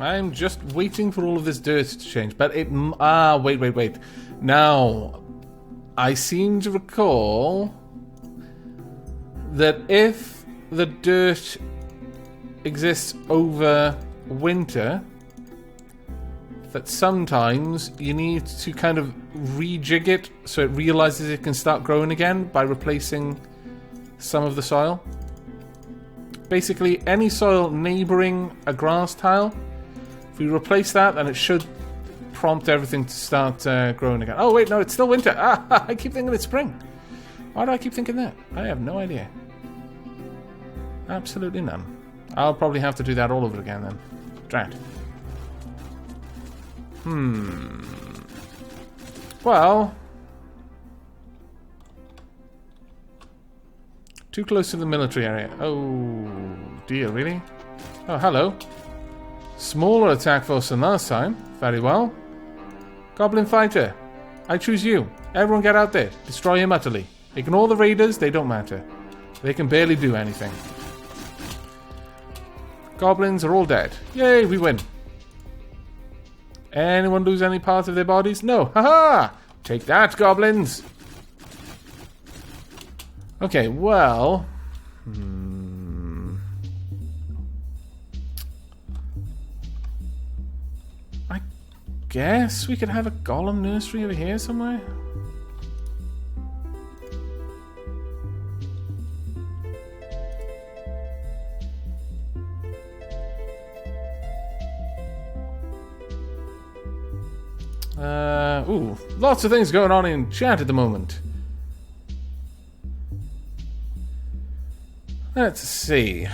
I'm just waiting for all of this dirt to change. But it... wait. Now, I seem to recall that if the dirt exists over winter, that sometimes you need to kind of rejig it so it realizes it can start growing again by replacing some of the soil. Basically, any soil neighboring a grass tile, if we replace that, then it should prompt everything to start growing again. Oh wait, no, it's still winter. I keep thinking it's spring. Why do I keep thinking that? I have no idea. Absolutely none. I'll probably have to do that all over again then. Drat. Well, too close to the military area. Oh dear, really? Oh, hello. Smaller attack force than last time. Very well. Goblin fighter, I choose you. Everyone get out there. Destroy him utterly. Ignore the raiders, they don't matter. They can barely do anything. Goblins are all dead. Yay, we win. Anyone lose any part of their bodies? No. Haha! Take that, goblins! Okay, well... I guess we could have a golem nursery over here somewhere? Ooh, lots of things going on in chat at the moment. Let's see.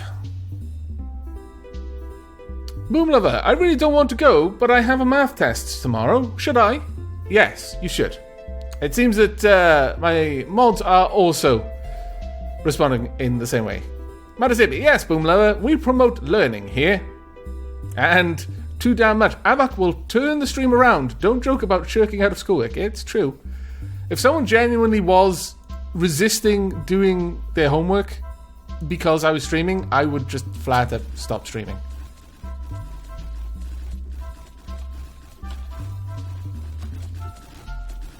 Boomlover, I really don't want to go, but I have a math test tomorrow. Should I? Yes, you should. It seems that my mods are also responding in the same way. Matazibi, yes, Boomlover, we promote learning here. And... too damn much. Avak will turn the stream around. Don't joke about shirking out of schoolwork. It's true. If someone genuinely was resisting doing their homework because I was streaming, I would just flat out stop streaming.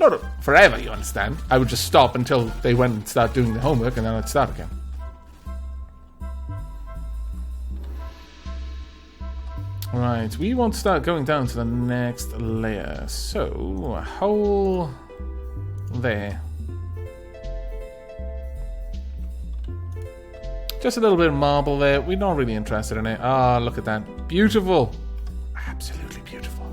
Not forever, you understand. I would just stop until they went and start doing the homework, and then I'd start again. Right, we want to start going down to the next layer. So, a hole there. Just a little bit of marble there. We're not really interested in it. Ah, look at that. Beautiful. Absolutely beautiful.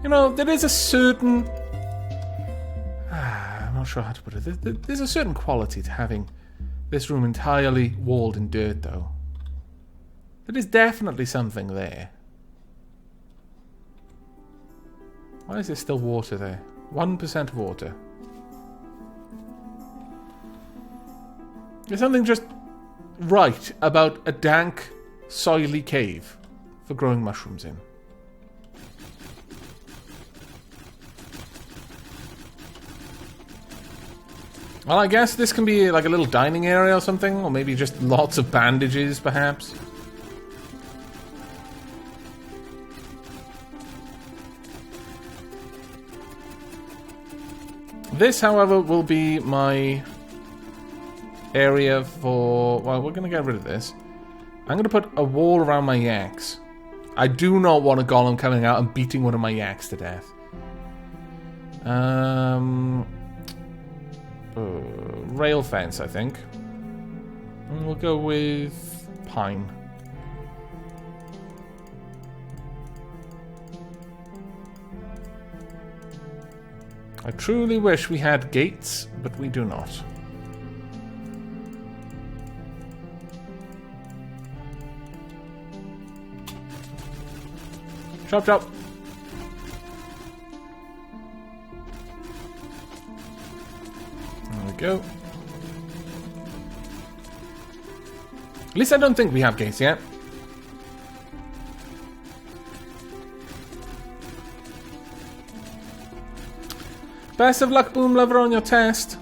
You know, there is a certain... I'm not sure how to put it. There's a certain quality to having... this room entirely walled in dirt, though. There is definitely something there. Why is there still water there? 1% water. There's something just right about a dank, soily cave for growing mushrooms in. Well, I guess this can be like a little dining area or something, or maybe just lots of bandages, perhaps. This, however, will be my area for... well, we're going to get rid of this. I'm going to put a wall around my yaks. I do not want a golem coming out and beating one of my yaks to death. Rail fence, I think. And we'll go with pine. I truly wish we had gates, but we do not. Chop, chop. There we go. At least I don't think we have gates yet. Best of luck, Boom Lover, on your test.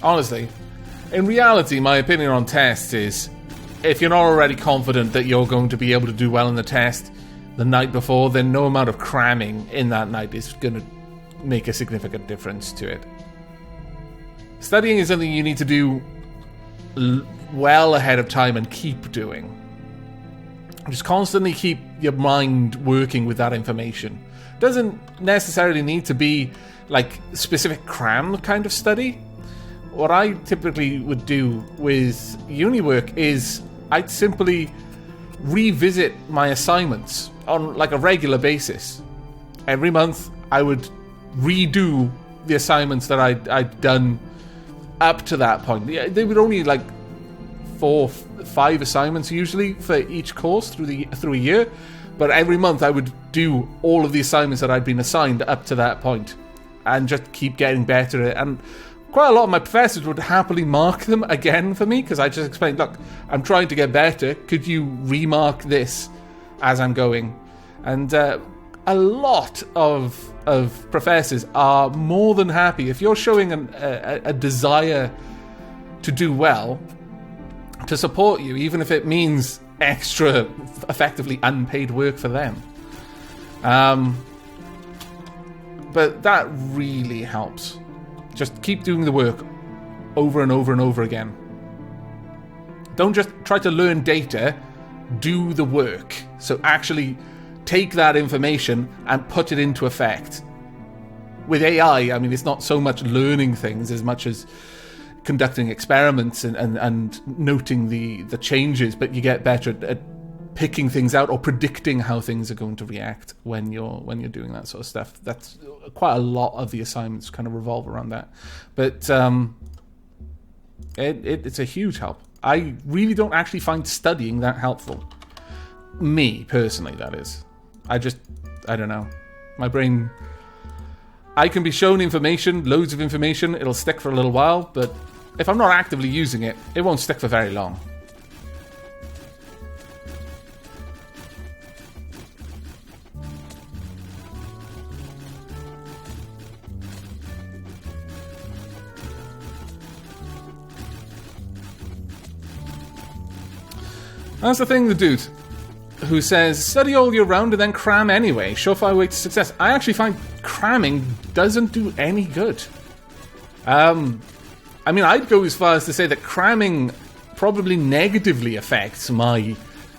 Honestly. In reality, my opinion on tests is, if you're not already confident that you're going to be able to do well in the test the night before, then no amount of cramming in that night is going to make a significant difference to it. Studying is something you need to do well ahead of time and keep doing. Just constantly keep your mind working with that information. Doesn't necessarily need to be like specific cram kind of study. What I typically would do with uni work is I'd simply revisit my assignments on like a regular basis. Every month I would redo the assignments that I'd done up to that point. They were only like 4, 5 assignments usually for each course through a year, but every month I would do all of the assignments that I'd been assigned up to that point and just keep getting better at it. And quite a lot of my professors would happily mark them again for me, because I just explained, look, I'm trying to get better, could you remark this as I'm going? And a lot of professors are more than happy if you're showing a desire to do well, to support you, even if it means extra, effectively unpaid work for them. But that really helps. Just keep doing the work over and over and over again. Don't just try to learn data, do the work. So actually take that information and put it into effect. With AI, I mean, it's not so much learning things as much as conducting experiments and noting the changes, but you get better at picking things out or predicting how things are going to react when you're doing that sort of stuff. That's quite a lot of the assignments kind of revolve around that. But it's a huge help. I really don't actually find studying that helpful. Me, personally, that is. I don't know. My brain... I can be shown information, loads of information, it'll stick for a little while, but if I'm not actively using it, it won't stick for very long. That's the thing, the dude who says, study all year round and then cram anyway. Surefire way to success. I actually find cramming doesn't do any good. I mean, I'd go as far as to say that cramming probably negatively affects my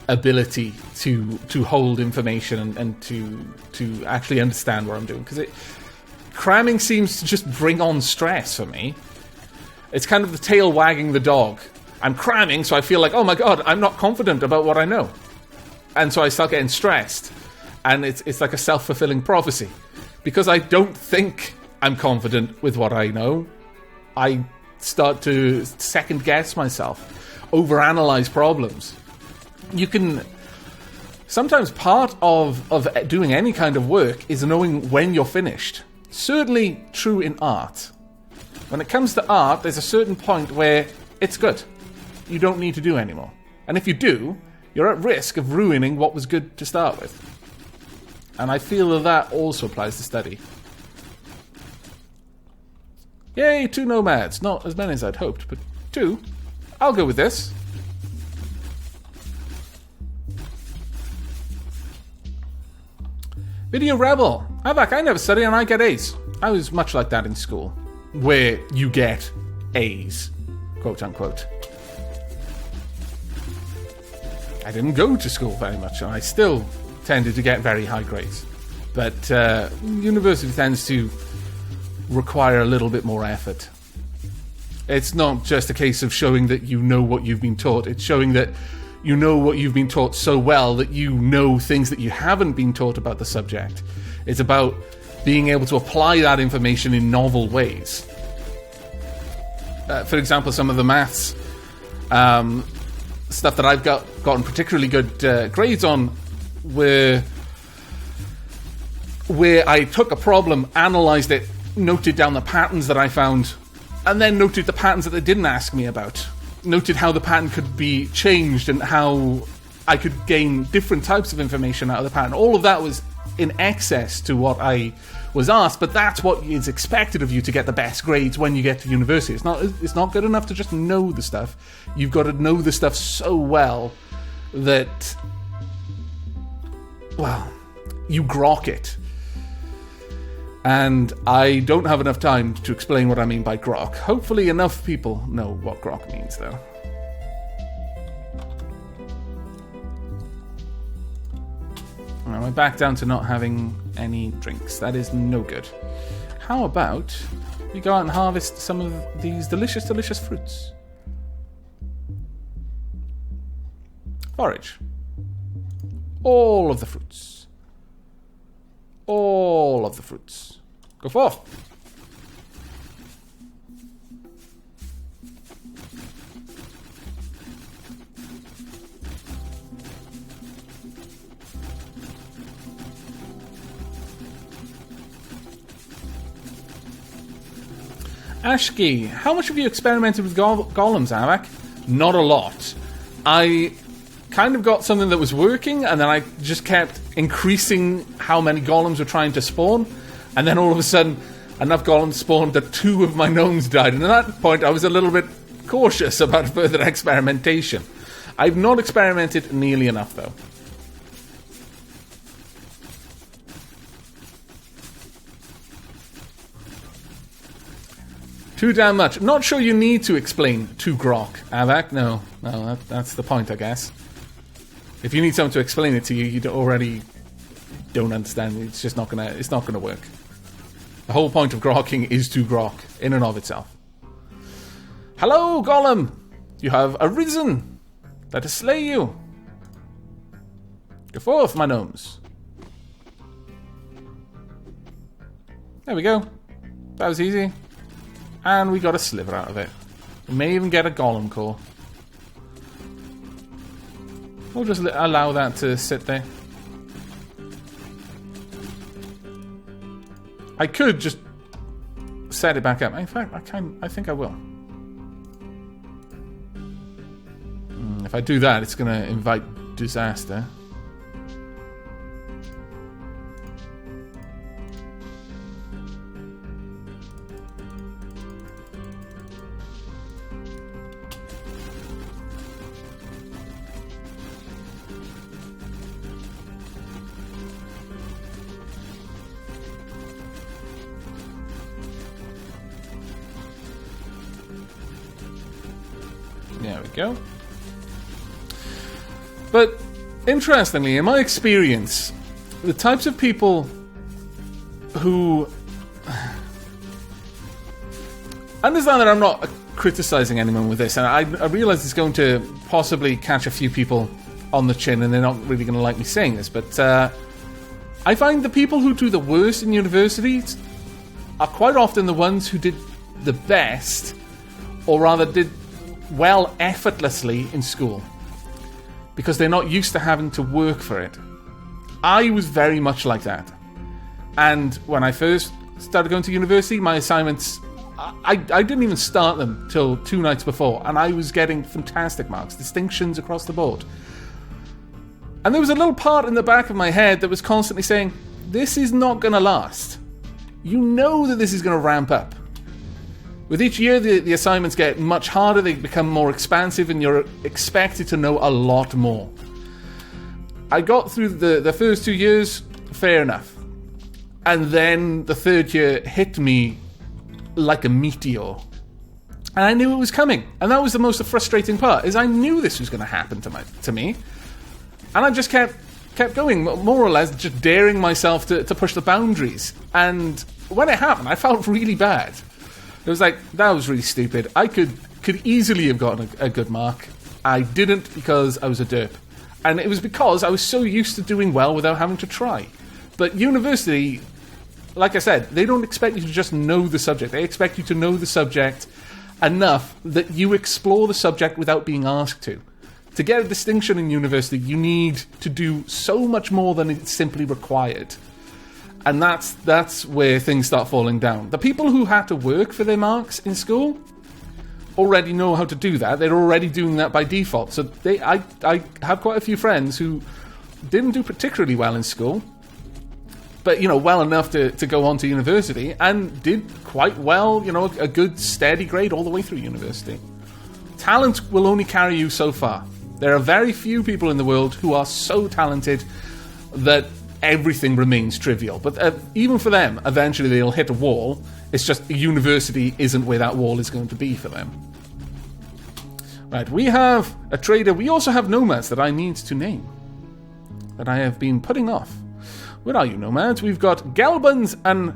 ability to hold information and to actually understand what I'm doing. Because cramming seems to just bring on stress for me. It's kind of the tail wagging the dog. I'm cramming, so I feel like, oh my god, I'm not confident about what I know. And so I start getting stressed. And it's like a self-fulfilling prophecy. Because I don't think I'm confident with what I know, I start to second-guess myself, overanalyze problems. You can... Sometimes part of doing any kind of work is knowing when you're finished. Certainly true in art. When it comes to art, there's a certain point where it's good. You don't need to do anymore. And if you do, you're at risk of ruining what was good to start with. And I feel that also applies to study. Yay, 2 nomads. Not as many as I'd hoped, but 2. I'll go with this. Video Rebel. Havak, I never study and I get A's. I was much like that in school, where you get A's, quote unquote. I didn't go to school very much, and I still tended to get very high grades. But university tends to require a little bit more effort. It's not just a case of showing that you know what you've been taught. It's showing that you know what you've been taught so well that you know things that you haven't been taught about the subject. It's about being able to apply that information in novel ways. For example, some of the maths stuff that I've gotten particularly good grades on where I took a problem, analysed it, noted down the patterns that I found, and then noted the patterns that they didn't ask me about. Noted how the pattern could be changed and how I could gain different types of information out of the pattern. All of that was in excess to what I was asked, but that's what is expected of you to get the best grades when you get to university. It's not good enough to just know the stuff. You've got to know the stuff so well that, well, you grok it. And I don't have enough time to explain what I mean by grok. Hopefully enough people know what grok means, though. Alright, we're back down to not having any drinks. That is no good. How about we go out and harvest some of these delicious, delicious fruits? Forage. All of the fruits. All of the fruits. Go forth. Ashki, how much have you experimented with golems, Avak? Not a lot. I kind of got something that was working, and then I just kept increasing how many golems were trying to spawn, and then all of a sudden, enough golems spawned that 2 of my gnomes died, and at that point I was a little bit cautious about further experimentation. I've not experimented nearly enough, though. Too damn much. Not sure you need to explain to grok, Avak. No, that's the point, I guess. If you need someone to explain it to you, you already don't understand. It's just not gonna work. The whole point of grokking is to grok in and of itself. Hello, Golem. You have arisen. Let us slay you. Go forth, my gnomes. There we go. That was easy. And we got a sliver out of it. We may even get a golem core. We'll just allow that to sit there. I could just set it back up. In fact, I think I will. If I do that, it's going to invite disaster. There we go. But, interestingly, in my experience, the types of people who understand that I'm not criticizing anyone with this, and I realize it's going to possibly catch a few people on the chin, and they're not really going to like me saying this, but I find the people who do the worst in universities are quite often the ones who did the best, or rather did well effortlessly in school, because they're not used to having to work for it. I was very much like that, and when I first started going to university, my assignments, I didn't even start them till 2 nights before, and I was getting fantastic marks, distinctions across the board. And there was a little part in the back of my head that was constantly saying, this is not going to last. You know that this is going to ramp up. With each year, the assignments get much harder, they become more expansive, and you're expected to know a lot more. I got through the first 2 years, fair enough. And then the 3rd year hit me like a meteor. And I knew it was coming. And that was the most frustrating part, is I knew this was going to happen to me. And I just kept going, more or less, just daring myself to push the boundaries. And when it happened, I felt really bad. It was like, that was really stupid. I could easily have gotten a good mark. I didn't because I was a derp. And it was because I was so used to doing well without having to try. But university, like I said, they don't expect you to just know the subject. They expect you to know the subject enough that you explore the subject without being asked to. To get a distinction in university, you need to do so much more than it's simply required. And that's where things start falling down. The people who had to work for their marks in school already know how to do that. They're already doing that by default. So I have quite a few friends who didn't do particularly well in school, but, you know, well enough to go on to university, and did quite well, you know, a good steady grade all the way through university. Talent will only carry you so far. There are very few people in the world who are so talented that everything remains trivial. But even for them, eventually they'll hit a wall. It's just university isn't where that wall is going to be for them. Right, we have a trader. We also have nomads that I need to name, that I have been putting off. Where are you, nomads? We've got Gelbans and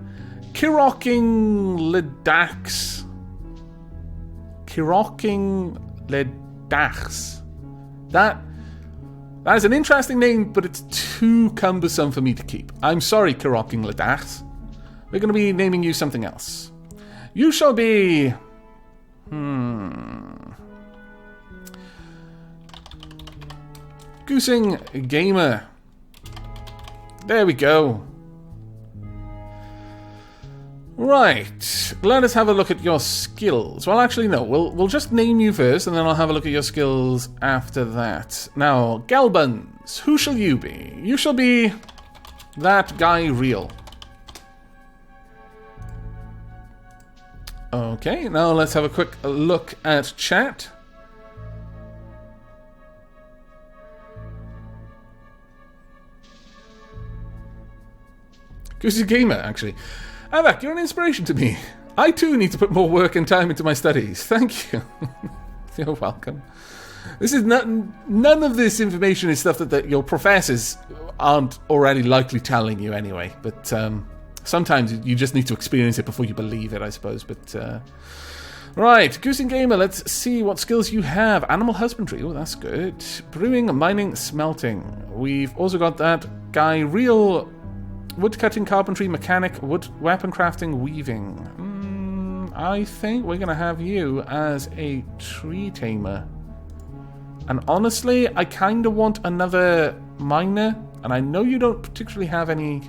Kiroking Ledax. Kiroking Ledax. That is an interesting name, but it's too cumbersome for me to keep. I'm sorry, Kiroking Ledax. We're going to be naming you something else. You shall be... Goosing Gamer. There we go. Right. Let us have a look at your skills. Well, actually, no. We'll just name you first, and then I'll have a look at your skills after that. Now, Gelbans, who shall you be? You shall be that guy real. Okay, now let's have a quick look at chat. Goosey Gamer, actually. Avak, you're an inspiration to me. I too need to put more work and time into my studies. Thank you. You're welcome. This is none of this information is stuff that your professors aren't already likely telling you anyway. But sometimes you just need to experience it before you believe it, I suppose. But right, Goose and Gamer, let's see what skills you have. Animal husbandry, oh, that's good. Brewing, mining, smelting. We've also got that guy, real woodcutting, carpentry, mechanic, wood, weapon crafting, weaving. I think we're going to have you as a tree tamer. And honestly, I kind of want another miner. And I know you don't particularly have any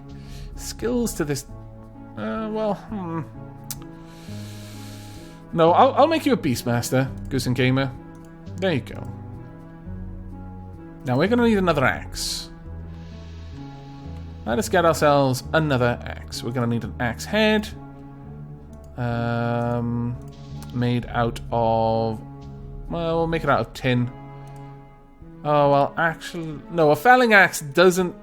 skills to this. No, I'll make you a beastmaster, Goose and Gamer. There you go. Now we're going to need another axe. Let us get ourselves another axe. We're going to need an axe head. Made out of... Well, we'll make it out of tin. Oh, well, actually... No, a felling axe doesn't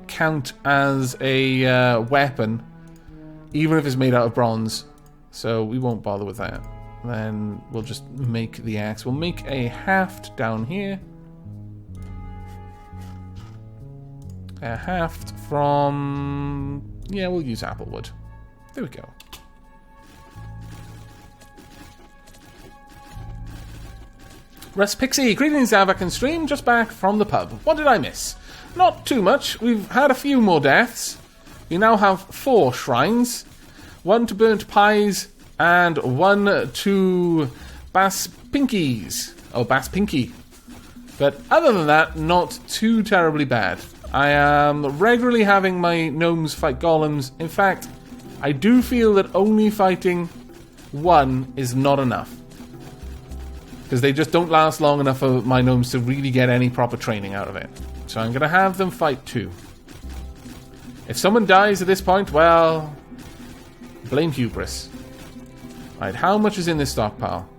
count as a weapon, even if it's made out of bronze. So we won't bother with that. Then we'll just make the axe. We'll make a haft down here. A haft from... Yeah, we'll use applewood. There we go. Russ Pixie, greetings Avak and stream, just back from the pub. What did I miss? Not too much. We've had a few more deaths. We now have 4 shrines. 1 to burnt pies and 1 to Bass Pinkies. Oh, Bass Pinky. But other than that, not too terribly bad. I am regularly having my gnomes fight golems. In fact, I do feel that only fighting 1 is not enough. Because they just don't last long enough for my gnomes to really get any proper training out of it. So I'm going to have them fight 2. If someone dies at this point, well, blame hubris. Right, how much is in this stockpile?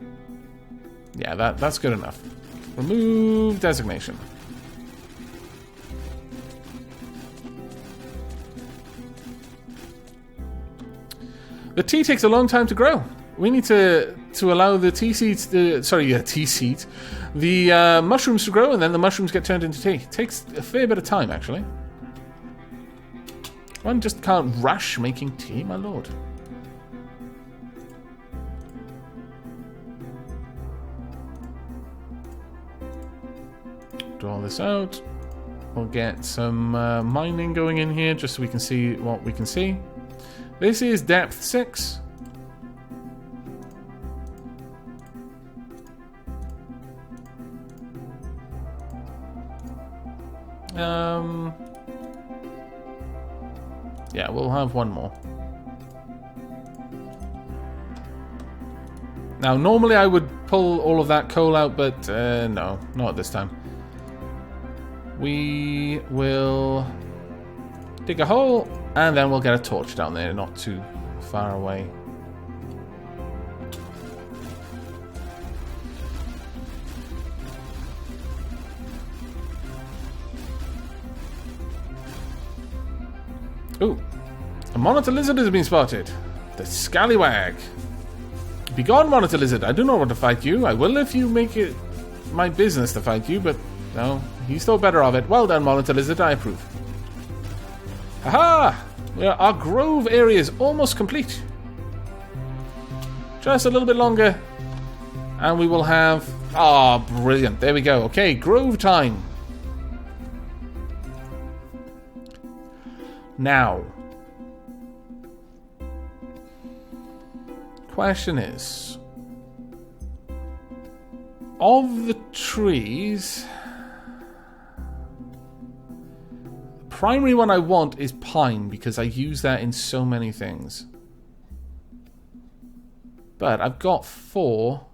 Yeah, that's good enough. Remove designation. The tea takes a long time to grow. We need to allow the tea seeds to... Sorry, tea seeds. The mushrooms to grow, and then the mushrooms get turned into tea. It takes a fair bit of time, actually. One just can't rush making tea, my lord. Draw this out. We'll get some mining going in here, just so we can see what we can see. This is depth 6. Yeah, we'll have 1 more. Now, normally I would pull all of that coal out, but no, not at this time. We will dig a hole And then we'll get a torch down there, not too far away. Ooh, a monitor lizard has been spotted. The scallywag. Begone, monitor lizard. I do not want to fight you. I will if you make it my business to fight you, but no, he's still better of it. Well done, monitor lizard. I approve. Haha! Our grove area is almost complete. Just a little bit longer, and we will have... Ah, brilliant. There we go. Okay, grove time. Now, question is, of the trees, the primary one I want is pine because I use that in so many things. But I've got 4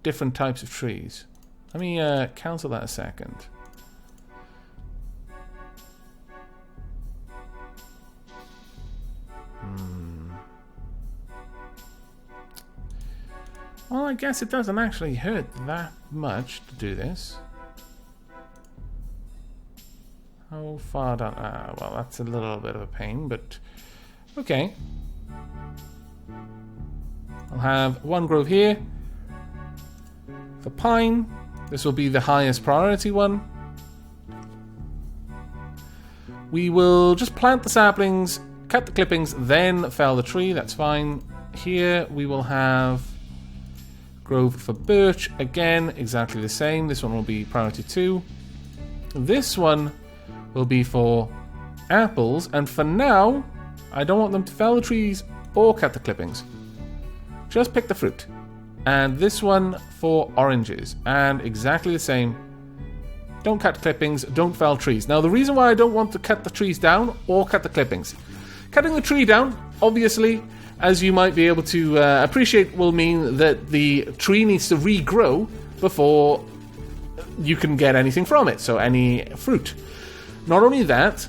different types of trees. Let me cancel that a second. Well, I guess it doesn't actually hurt that much to do this. How far down? Well, that's a little bit of a pain, but okay. I'll have 1 grove here. The pine. This will be the highest priority one. We will just plant the saplings, cut the clippings, then fell the tree. That's fine. Here we will have grove for birch. Again, exactly the same. This one will be priority 2. This one will be for apples. And for now, I don't want them to fell the trees or cut the clippings. Just pick the fruit. And this one for oranges. And exactly the same. Don't cut clippings, don't fell trees. Now, the reason why I don't want to cut the trees down or cut the clippings. Cutting the tree down, obviously, as you might be able to appreciate, will mean that the tree needs to regrow before you can get anything from it, so any fruit. Not only that,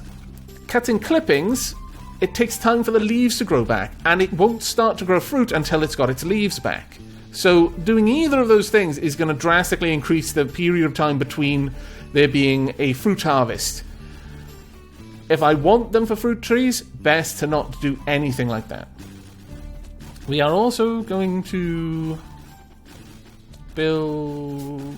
cutting clippings, it takes time for the leaves to grow back, and it won't start to grow fruit until it's got its leaves back. So doing either of those things is going to drastically increase the period of time between there being a fruit harvest. If I want them for fruit trees, best to not do anything like that. We are also going to build...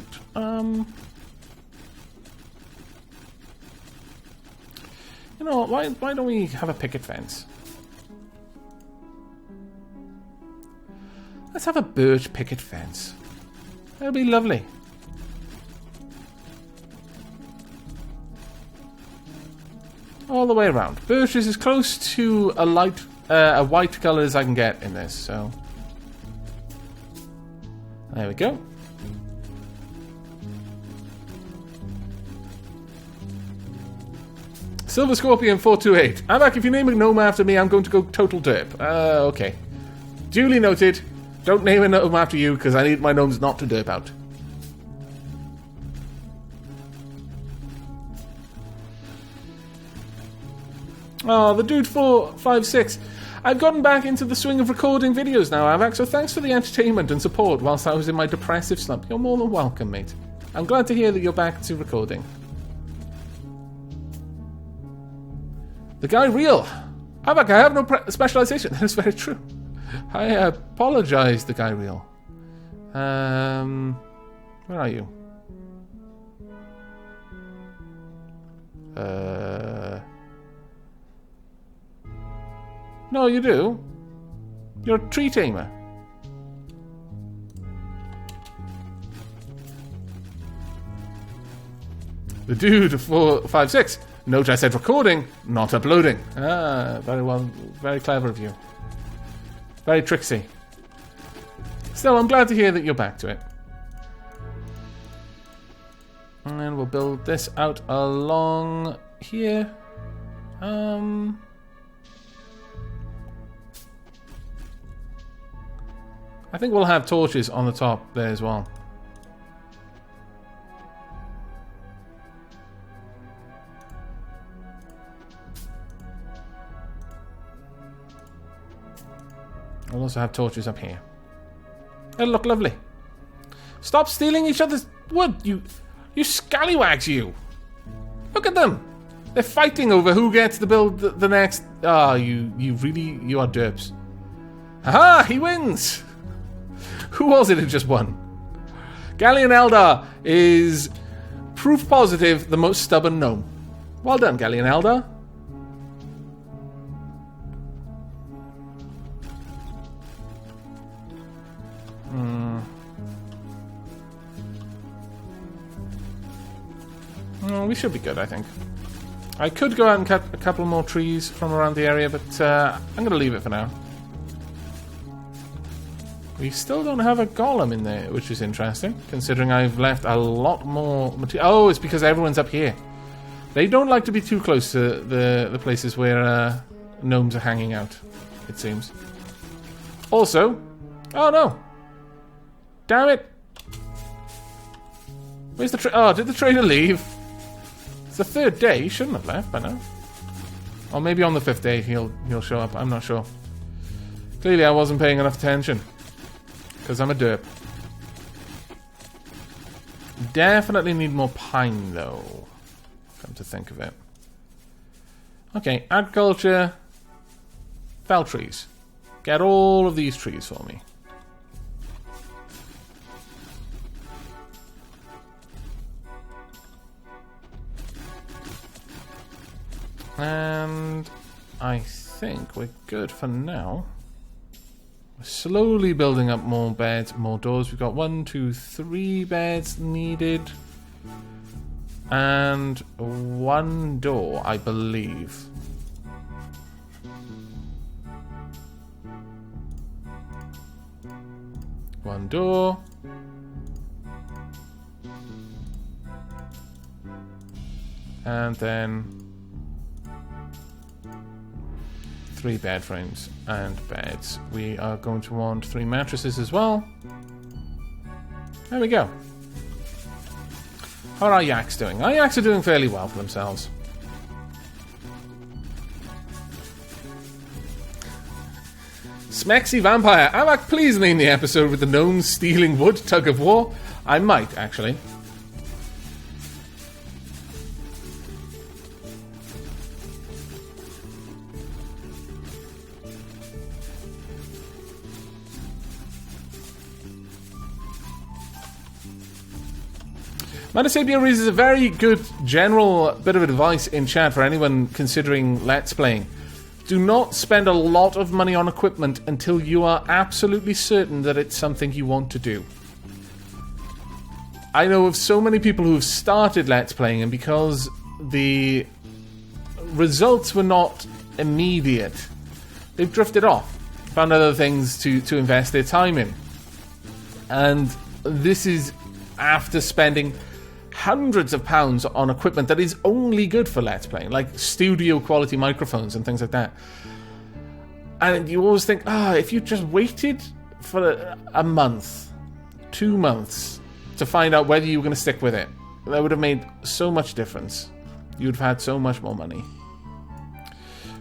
You know, why don't we have a picket fence? Let's have a birch picket fence. That'll be lovely. All the way around. Birch is as close to a white colour as I can get in this, so... There we go. Silver Scorpion 428. I'm back. If you name a gnome after me, I'm going to go total derp. Okay. Duly noted. Don't name a gnome after you, because I need my gnomes not to derp out. Oh, the dude 456. I've gotten back into the swing of recording videos now, Avak, so thanks for the entertainment and support whilst I was in my depressive slump. You're more than welcome, mate. I'm glad to hear that you're back to recording. The guy real. Avak, I have no specialization. That is very true. I apologize, the guy real. Where are you? No, you do. You're a tree tamer. The dude 456. Note I said recording, not uploading. Ah, very well, very clever of you. Very tricksy. Still, I'm glad to hear that you're back to it. And we'll build this out along here. I think we'll have torches on the top there as well. We'll also have torches up here. It'll look lovely. Stop stealing each other's wood, you scallywags, you! Look at them! They're fighting over who gets to build the next... Ah, you are derps. Aha! He wins! Who was it who just won? Galleon Eldar is proof positive the most stubborn gnome. Well done, Galleon Eldar. We should be good, I think. I could go out and cut a couple more trees from around the area, but I'm going to leave it for now. We still don't have a golem in there, which is interesting, considering I've left a lot more material. Oh, it's because everyone's up here. They don't like to be too close to the places where gnomes are hanging out, it seems. Also, oh no! Damn it! Where's the oh, did the trader leave? It's the third day, he shouldn't have left by now. Or maybe on the fifth day he'll show up, I'm not sure. Clearly I wasn't paying enough attention. Because I'm a derp. Definitely need more pine though. Come to think of it. Okay, agriculture. Fell trees. Get all of these trees for me. And I think we're good for now. We're slowly building up more beds, more doors. We've got 1, 2, 3 beds needed. And 1 door, I believe. One door. And then 3 bed frames and beds. We are going to want 3 mattresses as well. There we go. How are our yaks doing? Our yaks are doing fairly well for themselves. Smexy Vampire. Amak, please name the episode with the gnomes stealing wood tug of war. I might, actually. Manasabia raises a very good general bit of advice in chat for anyone considering Let's Playing. Do not spend a lot of money on equipment until you are absolutely certain that it's something you want to do. I know of so many people who've started Let's Playing, and because the results were not immediate, they've drifted off, found other things to invest their time in. And this is after spending hundreds of pounds on equipment that is only good for Let's Playing, like studio quality microphones and things like that. And you always think, if you just waited for a month, 2 months, to find out whether you were going to stick with it, that would have made so much difference. You'd have had so much more money.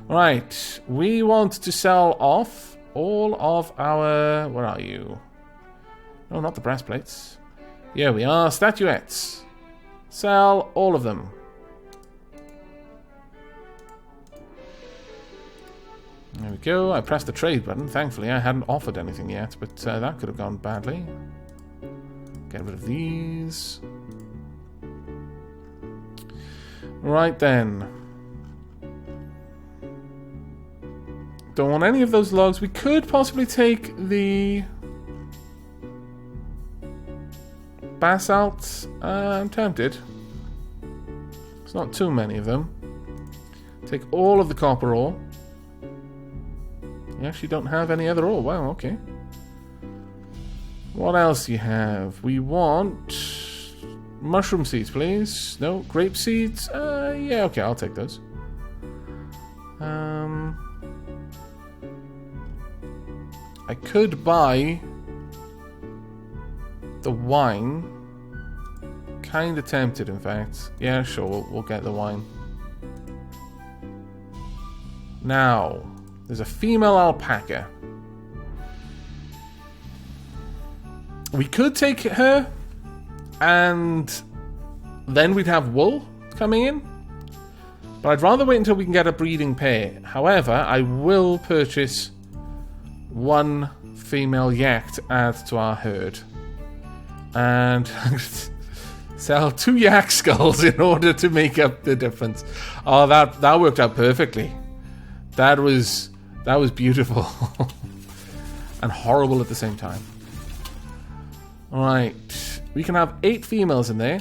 Right, we want to sell off all of our... Where are you? No, not the breastplates. Here we are, statuettes. Sell all of them. There we go. I pressed the trade button. Thankfully, I hadn't offered anything yet, but that could have gone badly. Get rid of these. Right then. Don't want any of those logs. We could possibly take the basalt. I'm tempted. There's not too many of them. Take all of the copper ore. You actually don't have any other ore. Wow, okay. What else do you have? We want mushroom seeds, please. No, grape seeds. Yeah, okay, I'll take those. I could buy the wine. Kinda tempted, in fact. Yeah, sure, we'll get the wine. Now, there's a female alpaca. We could take her, and then we'd have wool coming in. But I'd rather wait until we can get a breeding pair. However, I will purchase one female yak to add to our herd. And sell 2 yak skulls in order to make up the difference. Oh, that worked out perfectly. That was beautiful. And horrible at the same time. Alright. We can have 8 females in there.